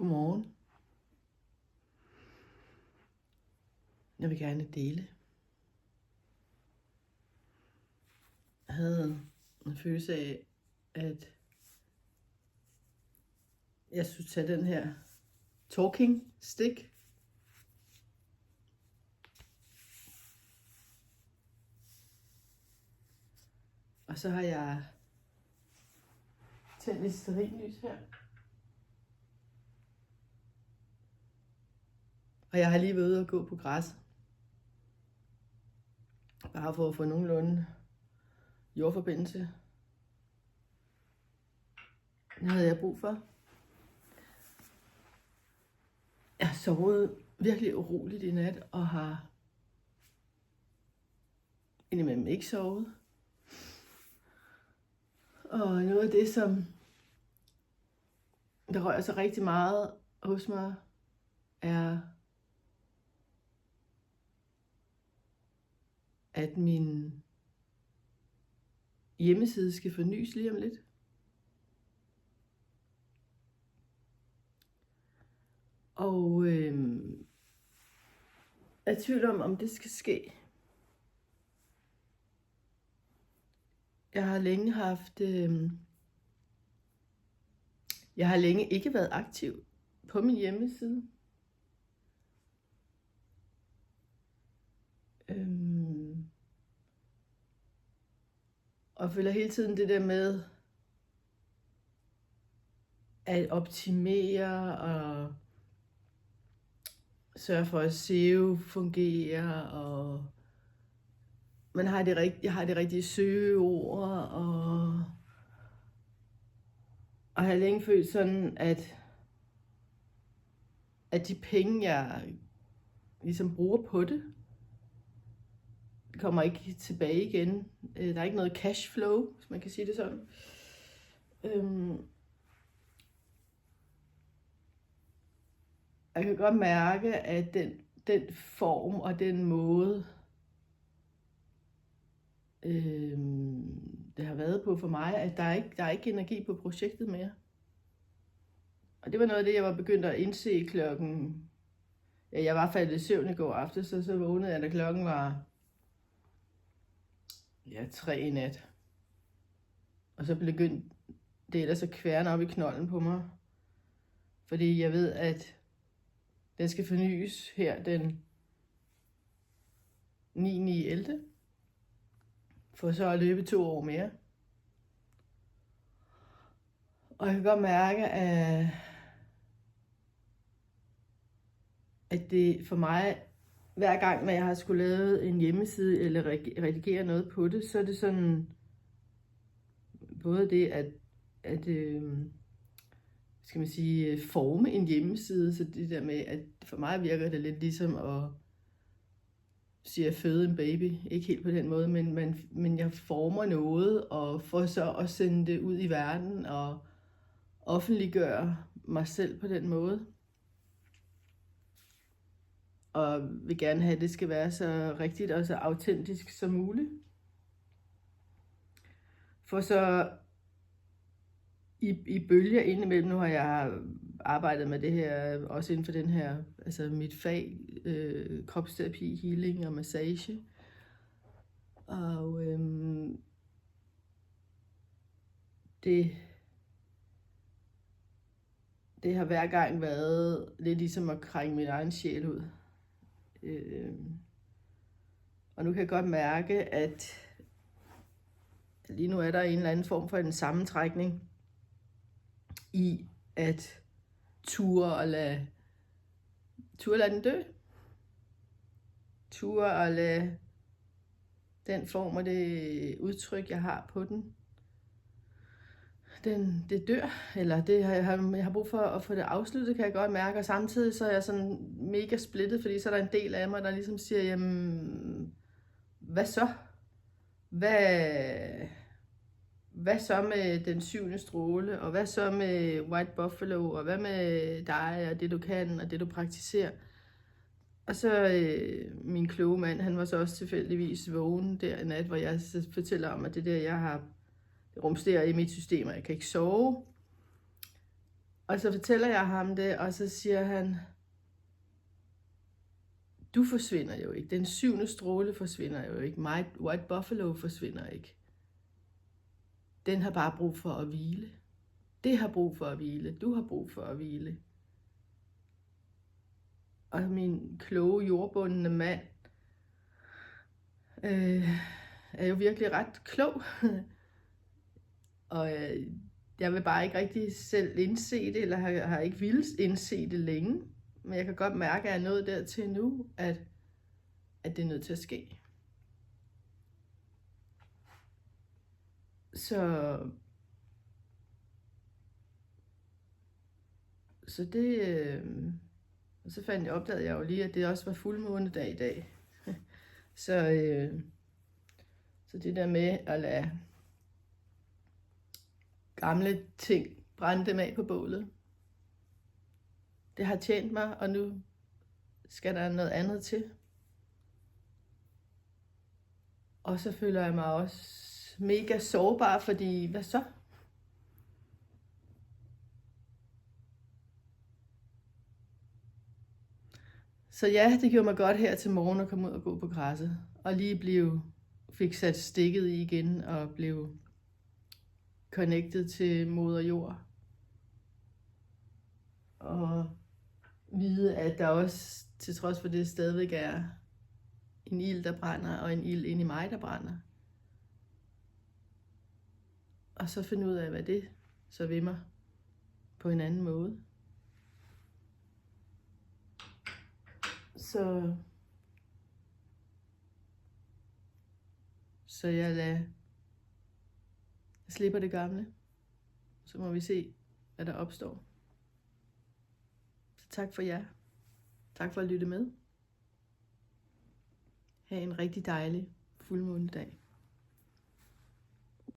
Godmorgen. Jeg vil gerne dele. Jeg havde en følelse af, at jeg skulle tage den her talking stick. Og så har jeg tændt et stearinlys her. Og jeg har lige været ude og gå på græs. Bare for at få nogenlunde jordforbindelse. Det havde jeg brug for. Jeg har sovet virkelig uroligt i nat, og har indimellem ikke sovet. Og noget af det, som der rører sig rigtig meget hos mig, er, at min hjemmeside skal fornyes lige om lidt. Og jeg er i tvivl om det skal ske. Jeg har længe ikke været aktiv på min hjemmeside. Og føler hele tiden det der med at optimere og sørge for, at SEO fungerer, og jeg har det rigtige søgeord, og jeg har længe følt sådan, at de penge, jeg ligesom bruger på det kommer ikke tilbage igen. Der er ikke noget cashflow, hvis man kan sige det sådan. Jeg kan godt mærke, at den form og den måde, det har været på for mig, at der er ikke energi på projektet mere. Og det var noget af det, jeg var begyndt at indse klokken. Ja, jeg var faldet i søvn i går aftes, så vågnede jeg, da klokken var 3 i nat. Og så begyndte det ellers at kværne op i knolden på mig. Fordi jeg ved, at den skal fornyes her den 9.11. For så at løbe 2 år mere. Og jeg kan godt mærke, at det for mig, hver gang, når jeg har skulle lave en hjemmeside eller redigere noget på det, så er det sådan, både det at skal man sige, forme en hjemmeside, så det der med, at for mig virker det lidt ligesom at sige at føde en baby. Ikke helt på den måde, men jeg former noget, og får så at sende det ud i verden, og offentliggøre mig selv på den måde. Og vil gerne have, at det skal være så rigtigt og så autentisk som muligt. For så i bølger indimellem, nu har jeg arbejdet med det her, også inden for den her, altså mit fag, kropsterapi, healing og massage. Og det har hver gang været lidt ligesom at krænge min egen sjæl ud. Og nu kan jeg godt mærke, at lige nu er der en eller anden form for en sammentrækning i at ture lade den dø. Ture og lade den form og det udtryk, jeg har på den, det dør, eller det jeg har brug for at få det afsluttet, kan jeg godt mærke, og samtidig så er jeg sådan mega splittet, fordi så er der en del af mig, der ligesom siger, jamen, hvad så? Hvad så med den 7. stråle, og hvad så med White Buffalo, og hvad med dig, og det du kan, og det du praktiserer? Og så min kloge mand, han var så også tilfældigvis vågen der i nat, hvor jeg fortæller om, at det der, jeg har rumsterer i mit system, og jeg kan ikke sove. Og så fortæller jeg ham det, og så siger han, du forsvinder jo ikke. Den 7. stråle forsvinder jo ikke. White Buffalo forsvinder ikke. Den har bare brug for at hvile. Det har brug for at hvile. Du har brug for at hvile. Og min kloge, jordbundne mand er jo virkelig ret klog. Og jeg vil bare ikke rigtig selv indse det, eller har ikke vildt indse det længe. Men jeg kan godt mærke, at jeg er nået dertil nu, at det er nødt til at ske. Så det... Og så opdagede jeg jo lige, at det også var fuldmånedag i dag. Så det der med at lade gamle ting brænde dem af på bålet, det har tjent mig, og nu skal der noget andet til. Og så føler jeg mig også mega sårbar, fordi hvad så? Så ja, det gjorde mig godt her til morgen at komme ud og gå på græsset. Og lige fik sat stikket i igen og blev connected til moder jord. Og vide, at der også, til trods for det, stadigvæk er en ild, der brænder, og en ild inde i mig, der brænder. Og så finde ud af, hvad det så vil mig på en anden måde. Så jeg slipper det gamle. Så må vi se, hvad der opstår. Så tak for jer. Tak for at lytte med. Ha' en rigtig dejlig fuldmånedag.